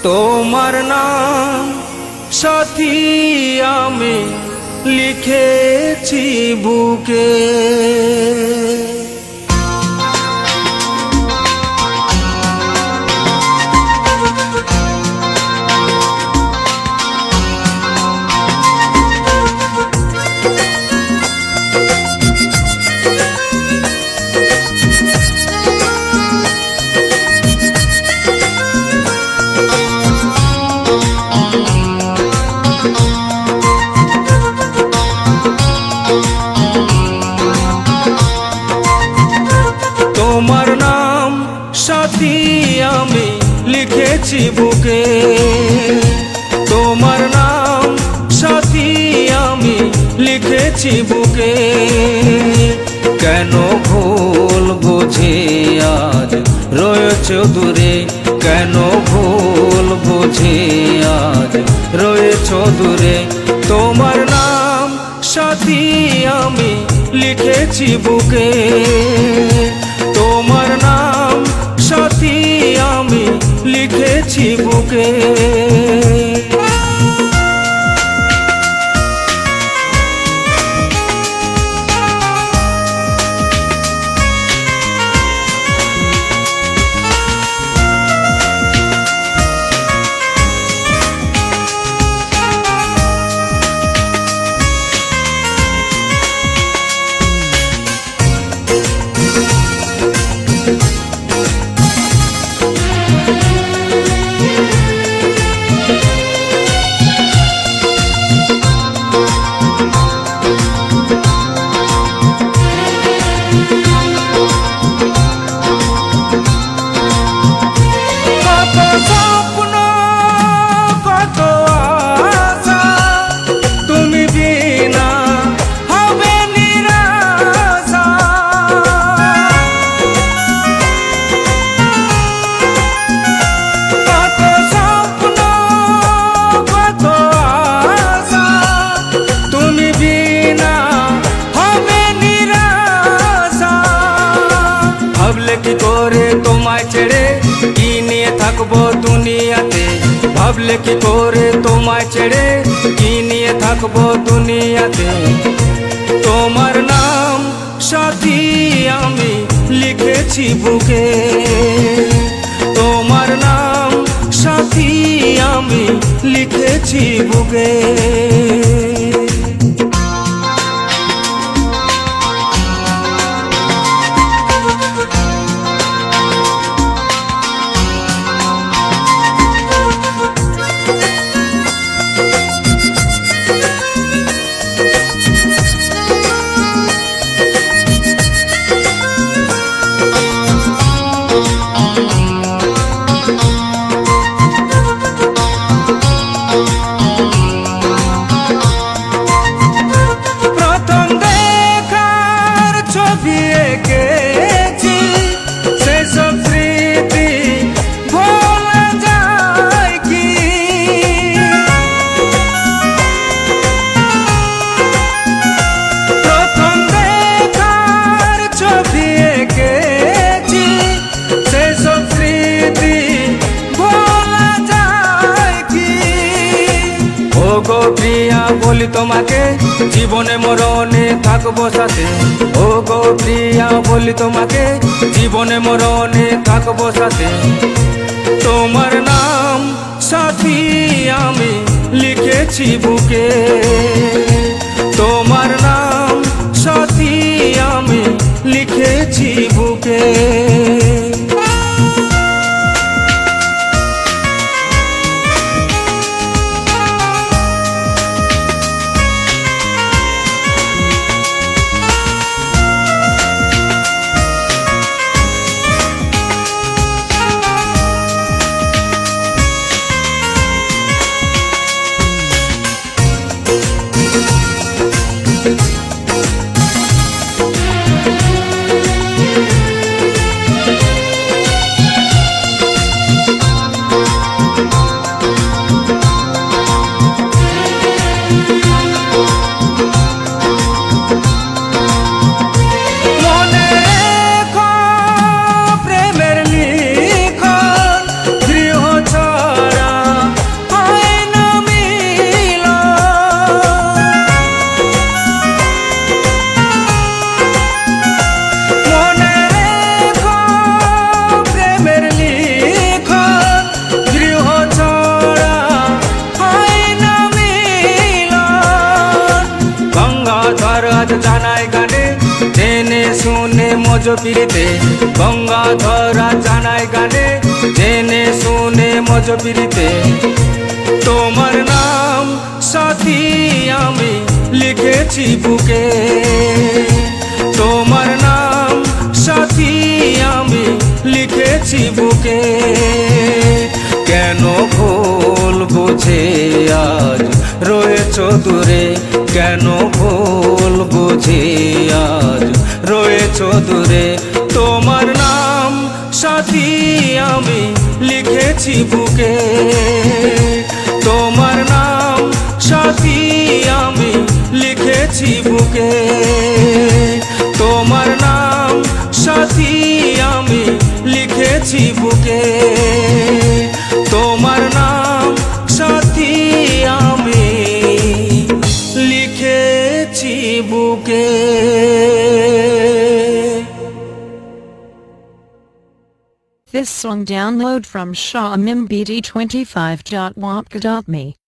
তোমার নাম সাথী আমি লিখেছি বুকে। তোমার নাম সাথী আমি লিখেছি বুকে। তোমার নাম সাথী আমি লিখেছি বুকে। কেন ভুল বুঝে আজ রয়েছ দূরে, কেন ভুল বুঝে আজ রয়েছ দূরে। তোমার নাম সাথী আমি লিখেছি বুকে। তোমার নাম সাথী আমি লিখেছি বুকে। কি করে তোমায় ছেড়ে কি নিয়ে থাকবো দুনিয়াতে, ভাবলে কি করে তোমায় ছেড়ে কি নিয়ে থাকবো দুনিয়াতে। তোমার নাম সাথী আমি লিখেছি বুকে। তোমার নাম সাথী আমি লিখেছি বুকে। গো প্রিয়া বলি তোমাকে জীবনে মরণে থাকবো সাথে। ও গো প্রিয়া বলি তোমাকে জীবনে মরণে থাকবো সাথে। তোমার নাম সাথী আমি লিখেছি বুকে। তোমার নাম সাথী আমি লিখেছি বুকে। মজপিরিতে গঙ্গাধরা জানাই গানে জেনে শুনে মজপিরিতে তোমার নাম সাথী আমি লিখেছি বুকে তোমার নাম সাথী আমি লিখেছি বুকে কেন ভুল বুঝে আজ রয়েছ দূরে কেন ভুল বুঝে আজ রয়েছ দূরে তোমার নাম সাথী আমি লিখেছি বুকে তোমার নাম সাথী আমি লিখেছি বুকে তোমার নাম সাথী আমি লিখেছি বুকে তোমার নাম সাথী আমি লিখেছি বুকে। This song download from ShawMMBD25.wapka.me.